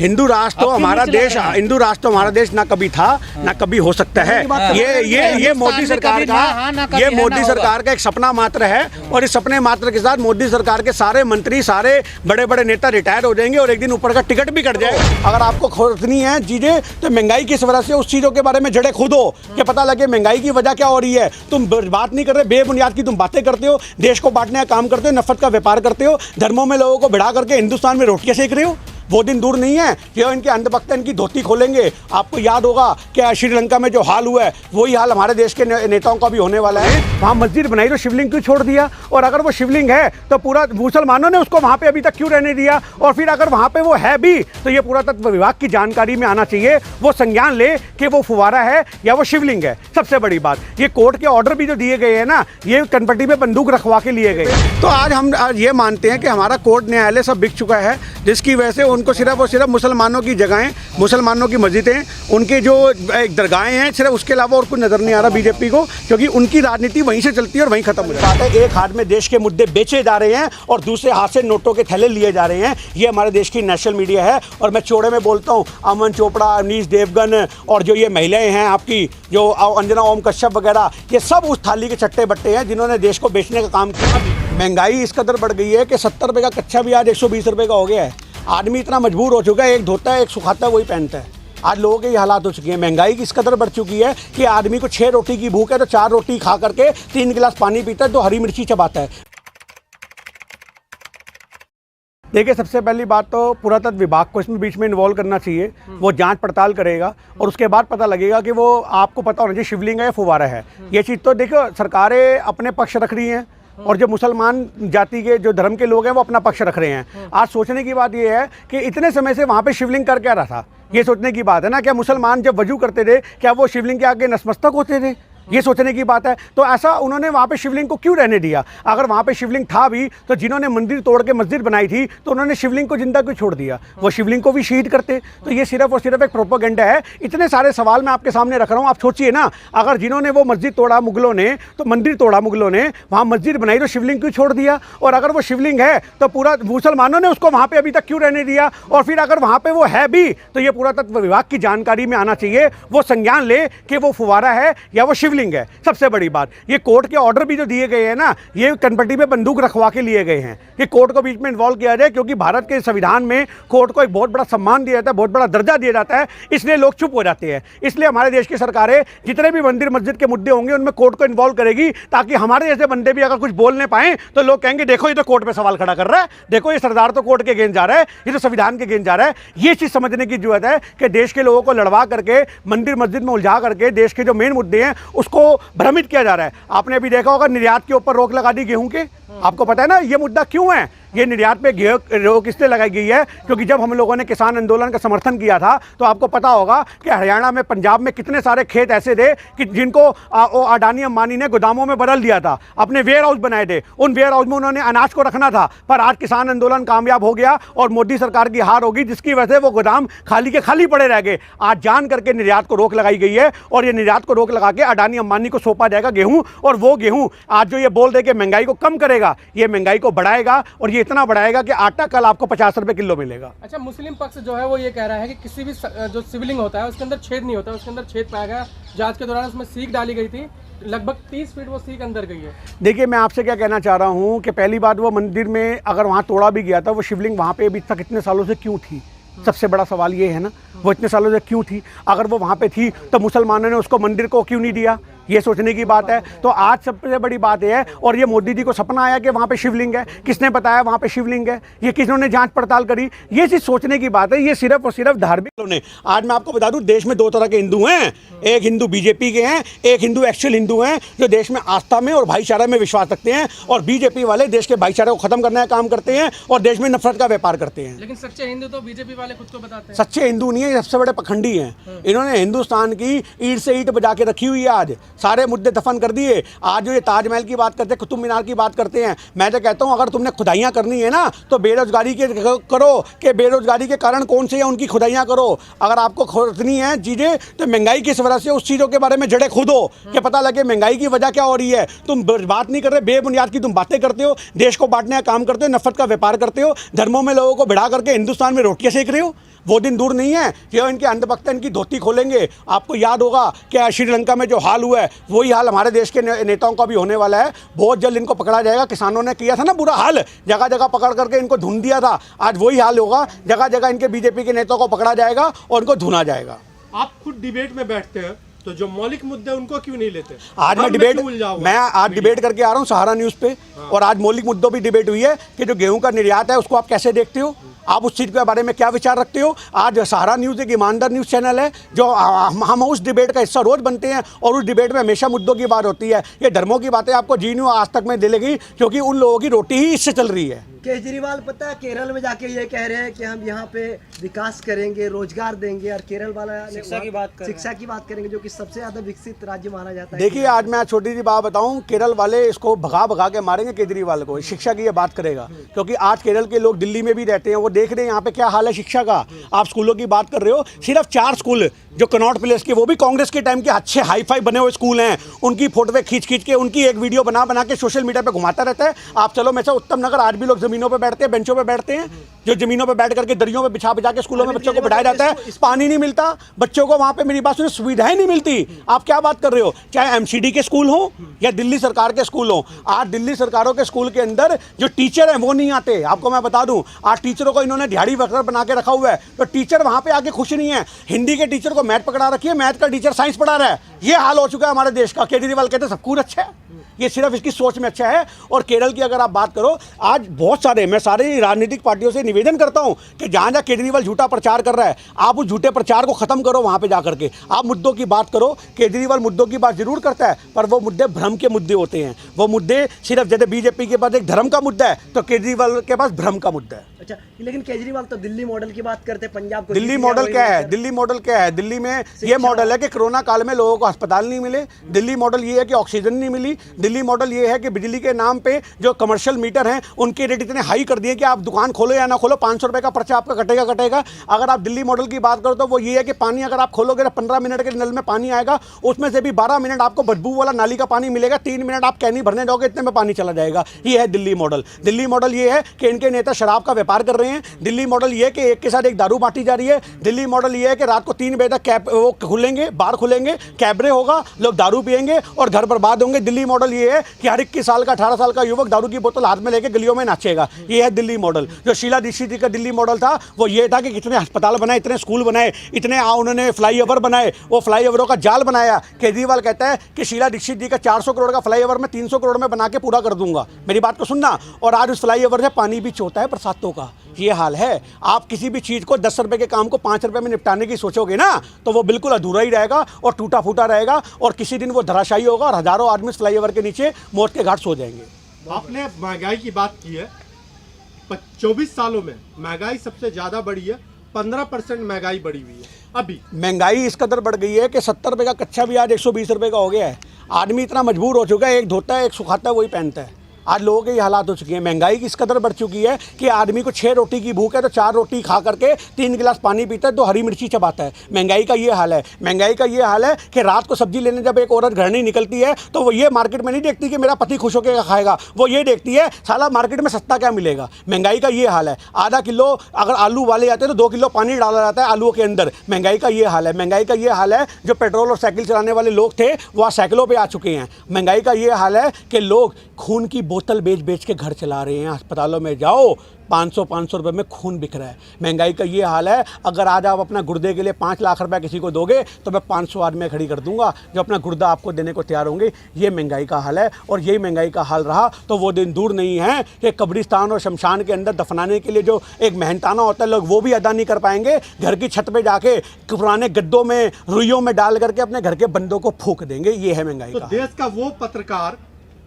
हिंदू राष्ट्र तो हमारा देश, हिंदू राष्ट्र तो हमारा देश ना कभी था ना कभी हो सकता है। ये मोदी सरकार का, ये मोदी सरकार का एक सपना मात्र है और इस सपने मात्र के साथ मोदी सरकार के सारे मंत्री, सारे बड़े बड़े नेता रिटायर हो जाएंगे और एक दिन ऊपर का टिकट भी कट जाए। अगर आपको खोजनी है चीजें तो महंगाई किस वजह से, उस चीजों के बारे में जड़े खुद हो कि पता लगे महंगाई की वजह क्या हो रही है। तुम बात नहीं कर रहे, बेबुनियाद की तुम बातें करते हो, देश को बांटने का काम करते हो, नफरत का व्यापार करते हो, धर्मों में लोगों को भिड़ा करके हिंदुस्तान में रोटियां सेक रहे हो। वो दिन दूर नहीं है कि इनके अंधभक्त इनकी धोती खोलेंगे। आपको याद होगा कि श्रीलंका में जो हाल हुआ है वही हाल हमारे देश के नेताओं का भी होने वाला है। वहाँ मस्जिद बनाई तो शिवलिंग क्यों छोड़ दिया, और अगर वो शिवलिंग है तो पूरा मुसलमानों ने उसको वहाँ पे अभी तक क्यों रहने दिया, और फिर अगर वहाँ पे वो है भी तो ये पुरातत्व विभाग की जानकारी में आना चाहिए, वो संज्ञान ले कि वो फुवारा है या वो शिवलिंग है। सबसे बड़ी बात ये कोर्ट के ऑर्डर भी जो दिए गए हैं ना, ये कनपट्टी में बंदूक रखवा के लिए गए। तो आज हम ये मानते हैं कि हमारा कोर्ट न्यायालय सब बिक चुका है, जिसकी वजह से उनको सिर्फ और सिर्फ मुसलमानों की जगहें, मुसलमानों की मस्जिदें, उनके जो दरगाहें हैं, सिर्फ उसके अलावा और कुछ नज़र नहीं आ रहा बीजेपी को, क्योंकि उनकी राजनीति वहीं से चलती है और वहीं खत्म हो जाती है। एक हाथ में देश के मुद्दे बेचे जा रहे हैं और दूसरे हाथ से नोटों के थैले लिए जा रहे हैं। ये हमारे देश की नेशनल मीडिया है और मैं चौड़े में बोलता हूँ, अमन चोपड़ा, अवनीश देवगन और जो ये महिलाएं हैं आपकी, जो अंजना ओम कश्यप वगैरह, ये सब उस थाली के चट्टे बट्टे हैं जिन्होंने देश को बेचने का काम किया। महंगाई इस कदर बढ़ गई है कि 70 रुपये का कच्चा भी आज 120 रुपये का हो गया है। आदमी इतना मजबूर हो चुका है, एक धोता है एक सुखाता है वही पहनता है। आज लोगों के ये हालात हो चुके हैं। महंगाई किस कदर बढ़ चुकी है कि आदमी को 6 रोटी की भूख है तो 4 रोटी खा करके 3 गिलास पानी पीता है तो हरी मिर्ची चबाता है। देखिए, सबसे पहली बात तो पुरातत्व विभाग को इसमें बीच में इन्वॉल्व करना चाहिए। वो जांच पड़ताल करेगा और उसके बाद पता लगेगा कि वो, आपको पता होना चाहिए शिवलिंग है या फुवारा है। ये चीज़ तो देखो सरकारें अपने पक्ष रख रही हैं और जो मुसलमान जाति के, जो धर्म के लोग हैं वो अपना पक्ष रख रहे हैं। आज सोचने की बात यह है कि इतने समय से वहाँ पे शिवलिंग कर क्या रहा था, ये सोचने की बात है ना। क्या मुसलमान जब वजू करते थे क्या वो शिवलिंग के आगे नतमस्तक होते थे, ये सोचने की बात है। तो ऐसा उन्होंने वहाँ पे शिवलिंग को क्यों रहने दिया। अगर वहाँ पे शिवलिंग था भी तो जिन्होंने मंदिर तोड़ के मस्जिद बनाई थी तो उन्होंने शिवलिंग को जिंदा क्यों छोड़ दिया, वो शिवलिंग को भी शहीद करते। तो ये सिर्फ और सिर्फ एक प्रोपेगेंडा है। इतने सारे सवाल मैं आपके सामने रख रहा हूँ। आप सोचिए ना, अगर जिन्होंने वो मस्जिद तोड़ा मुगलों ने, तो मंदिर तोड़ा मुगलों ने, वहाँ मस्जिद बनाई तो शिवलिंग क्यों छोड़ दिया, और अगर वो शिवलिंग है तो पूरा मुसलमानों ने उसको वहाँ पर अभी तक क्यों रहने दिया, और फिर अगर वहाँ पर वो है भी तो ये पुरातत्व विभाग की जानकारी में आना चाहिए, वो संज्ञान ले कि वो फुवारा है या वो शिवलिंग है। सबसे बड़ी बात, ये कोर्ट के ऑर्डर भी जो दिए गए हैं ना, ये कनपट्टी में बंदूक रखवा के लिए गए हैं कि कोर्ट को बीच में इन्वॉल्व किया जाए, क्योंकि भारत के संविधान में कोर्ट को एक बहुत बड़ा सम्मान दिया जाता है, बहुत बड़ा दर्जा दिया जाता है, इसलिए लोग चुप हो जाते हैं। इसलिए हमारे देश की सरकारें जितने भी मंदिर मस्जिद के मुद्दे होंगे उनमें कोर्ट को इन्वॉल्व करेगी, ताकि हमारे जैसे बंदे भी अगर कुछ बोल नहीं पाए तो लोग कहेंगे देखो ये तो कोर्ट पे सवाल खड़ा कर रहा है, देखो ये सरदार तो कोर्ट के अगेंस्ट जा रहा है, ये तो संविधान के अगेंस्ट जा रहा है। ये चीज़ समझने की जरूरत है कि देश के लोगों को लड़वा करके, मंदिर मस्जिद में उलझा करके देश के जो मेन मुद्दे हैं उसको भ्रमित किया जा रहा है। आपने अभी देखा होगा निर्यात के ऊपर रोक लगा दी गेहूं के। आपको पता है ना ये मुद्दा क्यों है, ये निर्यात पे रोक इसलिए लगाई गई है क्योंकि जब हम लोगों ने किसान आंदोलन का समर्थन किया था तो आपको पता होगा कि हरियाणा में, पंजाब में कितने सारे खेत ऐसे थे कि जिनको अडानी अंबानी ने गोदामों में बदल दिया था, अपने वेयर हाउस बनाए थे, उन वेयर हाउस में उन्होंने अनाज को रखना था। पर आज किसान आंदोलन कामयाब हो गया और मोदी सरकार की हार होगी, जिसकी वजह से वो गोदाम खाली के खाली पड़े रह गए। आज जान करके निर्यात को रोक लगाई गई है और ये निर्यात को रोक लगा के अडानी अंबानी को सौंपा जाएगा गेहूँ, और वो गेहूँ आज जो ये बोल दे कि महंगाई को कम करेगा, ये महंगाई को बढ़ाएगा और ये इतना बढ़ाएगा कि आटा कल आपको 50 रुपए किलो मिलेगा। अच्छा, मुस्लिम पक्ष जो है वो ये कह रहा है कि किसी भी जो शिवलिंग होता है उसके अंदर छेद नहीं होता, उसके अंदर छेद पाया गया। जांच के दौरान उसमें सीख डाली गई थी, लगभग 30 फीट वो सीख अंदर गई है। देखिए, मैं आपसे क्या कहना चाह रहा हूँ कि पहली बात, वो मंदिर में अगर वहाँ तोड़ा भी गया था, वो शिवलिंग वहाँ पे अभी तक इतने सालों से क्यों थी? सबसे बड़ा सवाल ये है ना, वो इतने सालों से क्यों थी? अगर वो वहाँ पे थी तो मुसलमानों ने उसको मंदिर को क्यों नहीं दिया, ये सोचने की बात है। तो आज सबसे बड़ी बात यह है, और ये मोदी जी को सपना आया कि वहाँ पे शिवलिंग है, किसने बताया वहाँ पे शिवलिंग है, ये किसने जांच पड़ताल करी, ये चीज़ सोचने की बात है। ये सिर्फ और सिर्फ धार्मिक ने। आज मैं आपको बता दूं, देश में 2 तरह के हिंदू हैं, एक हिंदू बीजेपी के हैं, एक हिंदू एक्चुअल हिंदू हैं जो देश में आस्था में और भाईचारा में विश्वास रखते हैं, और बीजेपी वाले देश के भाईचारे को खत्म करने का काम करते हैं और देश में नफरत का व्यापार करते हैं। लेकिन सच्चे हिंदू तो बीजेपी वाले खुद को बताते हैं। सच्चे हिंदू नहीं है, सबसे बड़े पखंडी हैं। इन्होंने हिंदुस्तान की ईंट से ईंट बजा के रखी हुई है, आज सारे मुद्दे दफन कर दिए। आज जो ये ताजमहल की बात करते हैं, कुतुब मीनार की बात करते हैं, मैं तो कहता हूं अगर तुमने खुदाइयां करनी है ना तो बेरोजगारी के करो, कि बेरोजगारी के कारण कौन से हैं उनकी खुदाइयां करो। अगर आपको खोजनी है चीजें तो महंगाई किस वजह से, उस चीजों के बारे में जड़े खुद हो कि पता लगे महंगाई की वजह क्या हो रही है। तुम बात नहीं कर रहे, बेबुनियाद की तुम बातें करते हो, देश को बांटने का काम करते हो, नफरत का व्यापार करते हो, धर्मों में लोगों को भिड़ा करके हिंदुस्तान में रोटियां सेक रहे हो। वो दिन दूर नहीं है कि इनके अंधभक्त इनकी धोती खोलेंगे। आपको याद होगा कि श्रीलंका में जो हाल हुआ है वही हाल हमारे देश के नेताओं का भी होने वाला है। बहुत जल्द इनको पकड़ा जाएगा। किसानों ने किया था ना बुरा हाल, जगह जगह पकड़ करके इनको धुन दिया था, आज वही हाल होगा। जगह जगह इनके बीजेपी के नेताओं को पकड़ा जाएगा और इनको धुना जाएगा। आप खुद डिबेट में बैठते हैं तो जो मौलिक मुद्दे उनको क्यों नहीं लेते? आज मैं आज डिबेट करके आ रहा हूँ सहारा न्यूज़ पे, और आज मौलिक मुद्दों पे डिबेट हुई है कि जो गेहूं का निर्यात है उसको आप कैसे देखते हो, आप उस चीज़ के बारे में क्या विचार रखते हो। आज सहारा न्यूज़ एक ईमानदार न्यूज़ चैनल है, जो हम उस डिबेट का हिस्सा रोज बनते हैं और उस डिबेट में हमेशा मुद्दों की बात होती है। ये धर्मों की बातें आपको जी न्यूज़ आज तक में दिलेगी, क्योंकि उन लोगों की रोटी ही इससे चल रही है। केजरीवाल पता है केरल में जाके ये कह रहे हैं कि हम यहाँ पे विकास करेंगे, रोजगार देंगे, और केरल वाला शिक्षा की बात करेंगे, जो कि सबसे ज्यादा विकसित राज्य माना जाता है। देखिए, आज मैं छोटी सी बात बताऊं, केरल वाले इसको भगा भगा के मारेंगे केजरीवाल को, शिक्षा की ये बात करेगा, क्योंकि आज केरल के लोग दिल्ली में भी रहते हैं, वो देख रहे हैं यहाँ पे क्या हाल है शिक्षा का। आप स्कूलों की बात कर रहे हो, सिर्फ 4 स्कूल जो कनॉट प्लेस के, वो भी कांग्रेस के टाइम के अच्छे हाई फाई बने हुए स्कूल हैं, उनकी फोटो खींच के उनकी एक वीडियो बना के सोशल मीडिया पे घुमाता रहता है। आप चलो में से उत्तम नगर, आज भी लोग जमीनों पे बैठते हैं, बेंचों पे बैठते हैं, जो जमीनों पे बैठ करके दरियों पे बिछा के स्कूलों में बच्चों को बैठाया जाता है। पानी नहीं मिलता बच्चों को वहां पे, मेरी बात सुनिए, सुविधाएं नहीं मिलती। आप क्या बात कर रहे हो, चाहे एमसीडी के स्कूल हो या दिल्ली सरकार के स्कूल हो। आज दिल्ली सरकारों के स्कूल के अंदर जो टीचर हैं वो नहीं आते। आपको मैं बता दूं, आज टीचरों को इन्होंने दिहाड़ी वर्कर बना के रखा हुआ है, तो टीचर वहां पे आके खुश नहीं है। हिंदी के टीचर को मैथ पकड़ा रखी है, मैथ का टीचर साइंस पढ़ा रहा है। ये हाल हो चुका है हमारे देश का। केजरीवाल कहते सब कुछ अच्छा है, ये सिर्फ इसकी सोच में अच्छा है। और केरल की अगर आप बात करो, आज बहुत सारे, मैं सारी राजनीतिक पार्टियों से निवेदन करता हूं कि जहां केजरीवाल झूठा प्रचार कर रहा है, आप उस झूठे प्रचार को खत्म करो। वहां पे जाकर के आप मुद्दों की बात करो। केजरीवाल मुद्दों की बात जरूर करता है, पर वो मुद्दे भ्रम के मुद्दे होते हैं। वो मुद्दे सिर्फ, जैसे बीजेपी के पास एक धर्म का मुद्दा है, तो केजरीवाल के पास भ्रम का मुद्दा है। अच्छा, लेकिन केजरीवाल तो दिल्ली मॉडल की बात करते हैं, पंजाब को। दिल्ली मॉडल क्या है? दिल्ली मॉडल क्या है? दिल्ली में ये मॉडल है कि कोरोना काल में लोगों को अस्पताल नहीं मिले। दिल्ली मॉडल ये है कि ऑक्सीजन नहीं मिली। दिल्ली मॉडल ये है कि बिजली के नाम पे जो कमर्शियल मीटर हैं उनके रेट इतने हाई कर दिए कि आप दुकान खोलो या ना खोलो, 500 रुपए का पर्चा आपका कटेगा। अगर आप दिल्ली मॉडल की बात करो तो वो ये है कि पानी अगर आप खोलोगे तो 15 मिनट के नल में पानी आएगा, उसमें से भी 12 मिनट आपको बदबू वाला नाली का पानी मिलेगा, 3 मिनट आप कैनी भरने जाओगे, इतने में पानी चला जाएगा। ये है दिल्ली मॉडल। दिल्ली मॉडल ये है कि इनके नेता शराब का व्यापार कर रहे हैं। दिल्ली मॉडल ये है कि एक के साथ एक दारू बांटी जा रही है। दिल्ली मॉडल ये है कि रात को 3 बजे तक वो खुलेंगे, बार खुलेंगे, कैबरे होगा, लोग दारू पिएंगे और घर बर्बाद होंगे। दिल्ली मॉडल ये है कि हर 21 साल का 18 साल का युवक दारू की बोतल हाथ में लेके गलियों में नाचेगा। ये है दिल्ली मॉडल। जो शीला दीक्षित जी का दिल्ली मॉडल था वो ये था कि कितने अस्पताल बनाए, इतने स्कूल बनाए, इतने उन्होंने फ्लाईओवर बनाए, वो फ्लाईओवरों का जाल बनाया। केजरीवाल कहता है कि शीला दीक्षित जी का 400 करोड़ का फ्लाईओवर मैं 300 करोड़ में बना के पूरा कर दूंगा। मेरी बात को सुनना। और आज उस फ्लाईओवर से पानी भी चोता है बरसातों का। ये हाल है। आप किसी भी चीज़ को 10 रुपए के काम को 5 रुपए में निपटाने की सोचोगे ना, तो वो बिल्कुल अधूरा ही रहेगा और टूटा फूटा रहेगा, और किसी दिन वो धराशायी होगा और हजारों आदमी इस फ्लाईओवर के नीचे मौत के घाट सो जाएंगे। आपने महंगाई की बात की है। 24 सालों में महंगाई सबसे ज्यादा बढ़ी है, 15% महंगाई बढ़ी हुई है। अभी महंगाई इस कदर बढ़ गई है कि 70 रुपए का कच्चा भी आज 120 रुपए का हो गया है। आदमी इतना मजबूर हो चुका है, एक धोता है एक सुखाता है वही पहनता है। आज लोगों के ये हालात हो चुके हैं। महंगाई की इस कदर बढ़ चुकी है कि आदमी को 6 रोटी की भूख है तो 4 रोटी खा करके 3 गिलास पानी पीता है, 2 हरी मिर्ची चबाता है। महंगाई का ये हाल है। महंगाई का ये हाल है कि रात को सब्जी लेने जब एक औरत घर नहीं निकलती है तो वो ये मार्केट में नहीं देखती कि मेरा पति खुश होकर खाएगा, वो ये देखती है साला मार्केट में सस्ता क्या मिलेगा। महंगाई का ये हाल है। आधा किलो अगर आलू वाले जाते हैं तो 2 किलो पानी डाला जाता है आलूओं के अंदर। महंगाई का ये हाल है। महंगाई का ये हाल है, जो पेट्रोल और साइकिल चलाने वाले लोग थे वो आज साइकिलों पर आ चुके हैं। महंगाई का ये हाल है कि लोग खून की बोतल बेच के घर चला रहे हैं। अस्पतालों में जाओ 500 रुपए में खून बिक रहा है। महंगाई का ये हाल है। अगर आज आप अपना गुर्दे के लिए 5 लाख रुपए किसी को दोगे तो मैं 500 आदमी खड़ी कर दूंगा जो अपना गुर्दा आपको देने को तैयार होंगे। ये महंगाई का हाल है। और यही महंगाई का हाल रहा तो वो दिन दूर नहीं है कि कब्रिस्तान और शमशान के अंदर दफनाने के लिए जो एक मेहनताना होता है लोग वो भी अदा नहीं कर पाएंगे। घर की छत पे जाके पुराने गद्दों में रुइयों में डाल करके अपने घर के बंदों को फूंक देंगे। ये है महंगाई का। देश का वो पत्रकार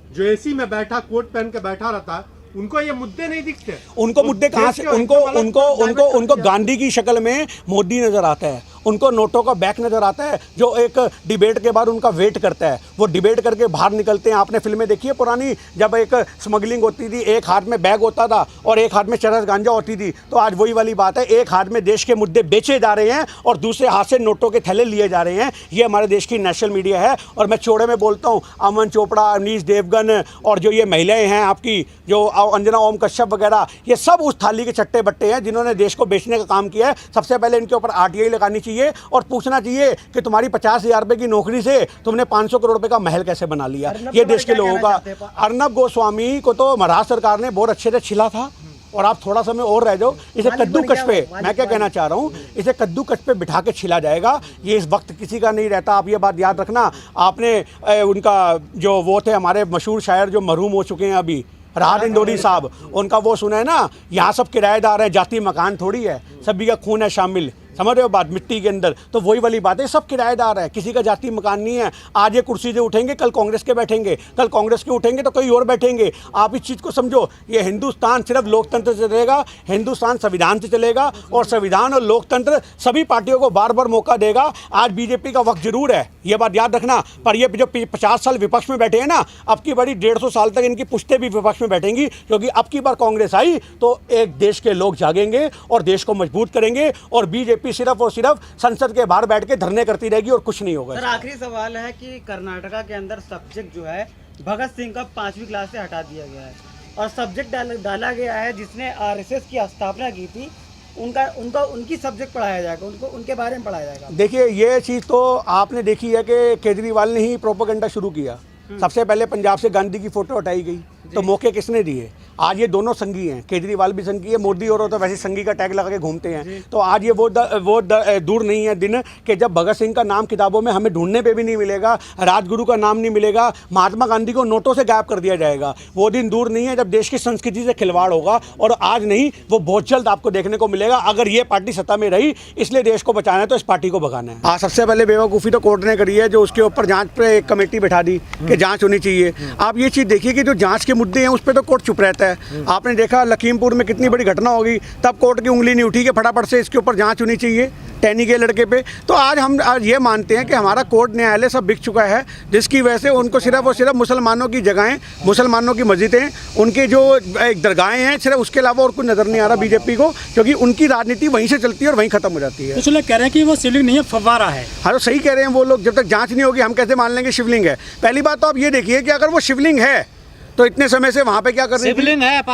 जो एसी में बैठा कोट पहन के बैठा रहता है, उनको ये मुद्दे नहीं दिखते। उनको मुद्दे कहाँ से? उनको गांधी की शक्ल में मोदी नजर आता है उनको नोटों का बैग नज़र आता है जो एक डिबेट के बाद उनका वेट करता है। वो डिबेट करके बाहर निकलते हैं। आपने फिल्में देखी है पुरानी, जब एक स्मगलिंग होती थी, एक हाथ में बैग होता था और एक हाथ में चरस गांजा होती थी। तो आज वही वाली बात है, एक हाथ में देश के मुद्दे बेचे जा रहे हैं और दूसरे हाथ से नोटों के थैले लिए जा रहे हैं। ये हमारे देश की नेशनल मीडिया है। और मैं चौड़े में बोलता हूँ, अमन चोपड़ा, अवनीश देवगन और जो ये महिलाएं हैं आपकी, जो अंजना ओम कश्यप वगैरह, ये सब उस थाली के चट्टे बट्टे हैं जिन्होंने देश को बेचने का काम किया है। सबसे पहले इनके ऊपर RTI लगानी चाहिए और पूछना चाहिए कि तुम्हारी 50,000 रुपये की नौकरी से तुमने 500 करोड़ रुपये का महल कैसे बना लिया। ये देश के लोगों का। अर्नब गोस्वामी को तो महाराष्ट्र सरकार ने बहुत अच्छे से छिला था और आप थोड़ा समय और रह जाओ, इसे कद्दूकश पे, मैं क्या कहना चाह रहा हूँ, इसे कद्दूकश पे बिठा के छिला जाएगा। ये इस वक्त किसी का नहीं रहता, आप ये बात याद रखना। आपने उनका जो वो थे हमारे मशहूर शायर जो मरहूम हो चुके हैं अभी, राहत इंदौरी साहब, उनका वो सुना है ना, यहाँ सब किराएदार है, जाति मकान थोड़ी है, सभी का खून है शामिल, समझ रहे हो बात, मिट्टी के अंदर। तो वही वाली बात है, सब किराएदार है, किसी का जाति मकान नहीं है। आज ये कुर्सी से उठेंगे, कल कांग्रेस के बैठेंगे, कल कांग्रेस के उठेंगे तो कोई और बैठेंगे। आप इस चीज़ को समझो, ये हिंदुस्तान सिर्फ लोकतंत्र से चलेगा, हिंदुस्तान संविधान से चलेगा और संविधान और लोकतंत्र सभी पार्टियों को बार बार मौका देगा। आज बीजेपी का वक्त जरूर है, ये बात याद रखना, पर ये जो 50 साल विपक्ष में बैठे हैं ना, अब की बड़ी 150 साल तक इनकी पुश्तें भी विपक्ष में बैठेंगी, क्योंकि अब की बार कांग्रेस आई तो एक देश के लोग जागेंगे और देश को मजबूत करेंगे और बीजेपी सिर्फ और सिर्फ संसद के बाहर बैठ के धरने करती रहेगी और कुछ नहीं होगा। सर आखिरी सवाल है कि कर्नाटका के अंदर सब्जेक्ट जो है भगत सिंह का 5वीं क्लास से हटा दिया गया है और सब्जेक्ट डाला गया है जिसने RSS की स्थापना की थी, उनकी सब्जेक्ट पढ़ाया जाएगा, उनके बारे में पढ़ाया जाएगा। देखिए, ये चीज़ तो आपने देखी है कि केजरीवाल ने ही प्रोपेगेंडा शुरू किया। सबसे पहले पंजाब से गांधी की फोटो हटाई गई, तो मौके किसने दिए? आज ये दोनों संगी हैं, केजरीवाल भी संगी है, मोदी और तो वैसे संगी का टैग लगा के घूमते हैं। तो आज ये वो दूर नहीं है दिन कि जब भगत सिंह का नाम किताबों में हमें ढूंढने पे भी नहीं मिलेगा, राजगुरु का नाम नहीं मिलेगा, महात्मा गांधी को नोटों से गायब कर दिया जाएगा। वो दिन दूर नहीं है जब देश की संस्कृति से खिलवाड़ होगा, और आज नहीं, वो बहुत जल्द आपको देखने को मिलेगा अगर ये पार्टी सत्ता में रही। इसलिए देश को बचाना है तो इस पार्टी को भगाना है। आज सबसे पहले बेवकूफ़ी तो कोर्ट ने करी है, जो उसके ऊपर जाँच पर एक कमेटी बैठा दी कि जाँच होनी चाहिए। आप ये चीज़ देखिए कि जो जाँच के मुद्दे हैं उस पर तो कोर्ट चुप रहता है। आपने देखा लखीमपुर में कितनी बड़ी घटना होगी, तब कोर्ट की उंगली नहीं उठी कि फटाफट से इसके ऊपर जांच होनी चाहिए टैनी के लड़के पे। तो आज हम ये मानते हैं कि हमारा कोर्ट न्यायालय सब बिक चुका है, जिसकी वजह से उनको सिर्फ और सिर्फ मुसलमानों की जगहें, मुसलमानों की मस्जिदें, उनके जो दरगाहें हैं, सिर्फ उसके अलावा और कुछ नज़र नहीं आ रहा बीजेपी को, क्योंकि उनकी राजनीति वहीं से चलती है और वहीं खत्म हो जाती है। कुछ लोग कह रहे हैं कि वो शिवलिंग नहीं है, फव्वारा है। हाँ, तो सही कह रहे हैं वो लोग। जब तक जाँच नहीं होगी हम कैसे मान लेंगे शिवलिंग है? पहली बात तो आप ये देखिए कि अगर वो शिवलिंग है तो इतने समय से वहाँ पे क्या कर रही थी?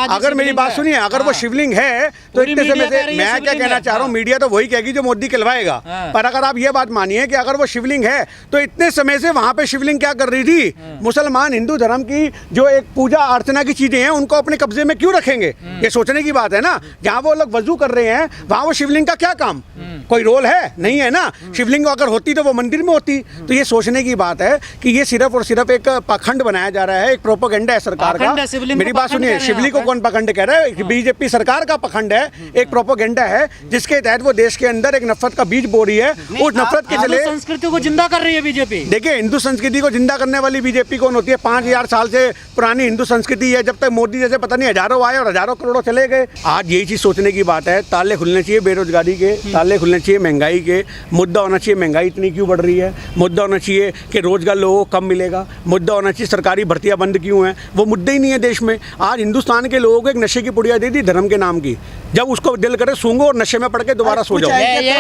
अगर मेरी बात सुनिए, अगर वो शिवलिंग है तो इतने समय से, मैं क्या कहना चाह रहा हूँ, मीडिया तो वही कहेगी जो मोदी कहलवाएगा। पर अगर आप ये बात मानिए कि अगर वो शिवलिंग है तो इतने समय से वहाँ पे शिवलिंग क्या कर रही थी? मुसलमान हिंदू धर्म की जो एक पूजा अर्चना की चीजें हैं उनको अपने कब्जे में क्यों रखेंगे? ये सोचने की बात है ना। जहाँ वो लोग वजू कर रहे हैं वहाँ वो शिवलिंग का क्या काम? कोई रोल है? नहीं है ना। शिवलिंग अगर होती तो वो मंदिर में होती। तो ये सोचने की बात है कि ये सिर्फ और सिर्फ एक पाखंड बनाया जा रहा है, एक प्रोपेगेंडा है सरकार का। मेरी बात सुनिए, शिवलिंग को कौन पखंड कह रहा है? बीजेपी सरकार का पखंड है, एक प्रोपेगेंडा है जिसके तहत वो देश के अंदर एक नफरत का बीज बो रही है। उस नफरत के चले संस्कृति को जिंदा कर रही है बीजेपी। देखिए, हिंदू संस्कृति को जिंदा करने वाली बीजेपी कौन होती है? 5000 साल से पुरानी हिंदू संस्कृति है। जब तक मोदी जैसे पता नहीं हजारों आए और हजारों करोड़ों चले गए। आज यही चीज सोचने की बात है। ताले खुलने चाहिए बेरोजगारी के, ताले खुलने चाहिए महंगाई के। मुद्दा होना चाहिए महंगाई इतनी क्यों बढ़ रही है, मुद्दा होना चाहिए कि रोजगार लोगों को कम मिलेगा, मुद्दा होना चाहिए सरकारी भर्तियां बंद क्यों हैं। वो मुद्दे ही नहीं है देश में। आज हिंदुस्तान के लोगों को एक नशे की पुड़िया दे दी धर्म के नाम की, जब उसको दिल करे सूंघो और नशे में पड़ के दोबारा सो जाओ।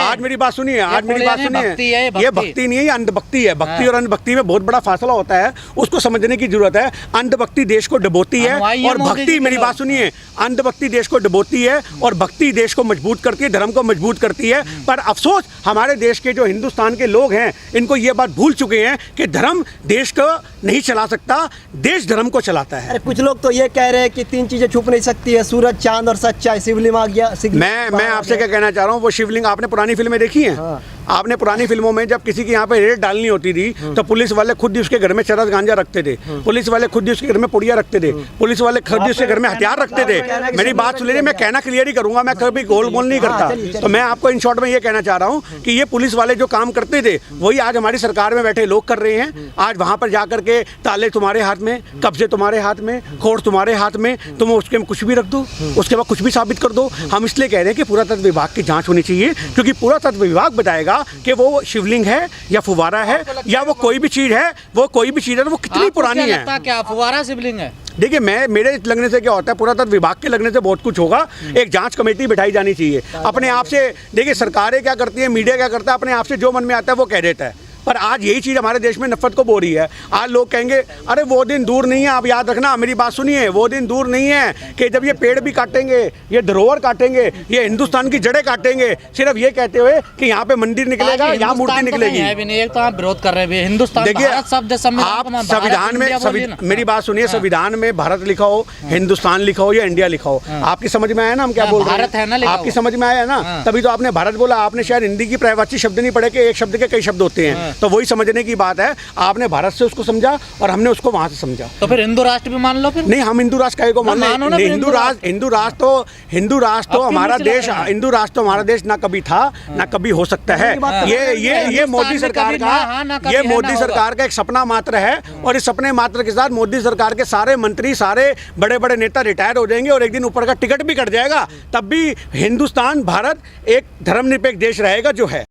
आज मेरी बात सुनिए, आज मेरी बात सुनिए, ये भक्ति नहीं है, अंधभक्ति है। भक्ति और अंधभक्ति में बहुत बड़ा फासला होता है, उसको समझने की जरूरत है। अंधभक्ति देश को डुबोती है और भक्ति, मेरी बात सुनिए, अंधभक्ति देश को डुबोती है और भक्ति देश को मजबूत करती है, धर्म को मजबूत करती है। पर अफसोस हमारे देश के जो हिंदुस्तान के लोग हैं, इनको ये बात भूल चुके हैं कि धर्म देश को नहीं चला सकता, देश धर्म को चलाता है। अरे कुछ लोग तो ये कह रहे हैं कि 3 चीजें छुप नहीं सकती है, सूरज, चांद और सच्चाई। शिवलिंग आ गया। मैं आपसे क्या कहना चाह रहा हूँ, वो शिवलिंग आपने पुरानी फिल्में देखी हैं? हाँ। आपने पुरानी फिल्मों में जब किसी के यहाँ पे रेड डालनी होती थी तो पुलिस वाले खुद ही उसके घर में चरस गांजा रखते थे, पुलिस वाले खुद ही उसके घर में पुड़िया रखते थे, पुलिस वाले खुद ही उसके घर में हथियार रखते थे। मेरी बात सुन लीजिए, मैं कहना क्लियर ही करूंगा, मैं कभी गोल गोल नहीं करता। तो मैं आपको इन शॉर्ट में ये कहना चाह रहा हूँ कि ये पुलिस वाले जो काम करते थे वही आज हमारी सरकार में बैठे लोग कर रहे हैं। आज वहाँ पर जाकर के ताले तुम्हारे हाथ में, कब्जे तुम्हारे हाथ में, कोर्ट तुम्हारे हाथ में, तुम उसके में कुछ भी रख दो, उसके बाद कुछ भी साबित कर दो। हम इसलिए कह रहे हैं कि पुरातत्व विभाग की जाँच होनी चाहिए, क्योंकि पुरातत्व विभाग बताएगा लगेगा कि वो शिवलिंग है या फुवारा है या वो कोई भी चीज़ है, वो कोई भी चीज़ है तो वो कितनी पुरानी है। क्या फुवारा शिवलिंग है? देखिए मेरे लगने से क्या होता है, पुरातत्व विभाग के लगने से बहुत कुछ होगा। एक जांच कमेटी बिठाई जानी चाहिए। अपने आप से देखिए सरकारें क्या करती है, मीडिया क्या करता है, अपने आप से जो मन में आता है वो कह देता है। पर आज यही चीज़ हमारे देश में नफरत को बो रही है। आज लोग कहेंगे अरे वो दिन दूर नहीं है, आप याद रखना, मेरी बात सुनिए, वो दिन दूर नहीं है कि जब ये पेड़ भी काटेंगे, ये धरोहर काटेंगे, ये हिंदुस्तान की जड़ें काटेंगे, सिर्फ ये कहते हुए कि यहाँ पे मंदिर निकलेगा, यहाँ मूर्ति निकलेगी। एक तो आप विरोध कर रहे हैं हिंदुस्तान, देखिए भारत शब्द आप संविधान में मेरी बात सुनिए, संविधान में भारत लिखा हो, हिंदुस्तान लिखा हो या इंडिया लिखा हो, आपकी समझ में आया ना हम क्या बोल रहे हैं? आपकी समझ में आया ना, तभी तो आपने भारत बोला। आपने शायद हिंदी की पर्यायवाची शब्द नहीं पढ़े कि एक शब्द के कई शब्द होते हैं, तो वही समझने की बात है। आपने भारत से उसको समझा और हमने उसको वहां से समझा। तो फिर हिंदू राष्ट्र भी मान लो फिर। नहीं, हम हिंदू राष्ट्र काहे को मान लें? हिंदू राष्ट्र तो हमारा देश, हिंदू राष्ट्र तो हमारा देश ना कभी था ना कभी हो सकता है। ये मोदी सरकार का, ये मोदी सरकार का एक सपना मात्र है, और इस सपने मात्र के साथ मोदी सरकार के सारे मंत्री, सारे बड़े बड़े नेता रिटायर हो जाएंगे और एक दिन ऊपर का टिकट भी कट जाएगा, तब भी हिंदुस्तान, भारत एक धर्मनिरपेक्ष देश रहेगा जो है।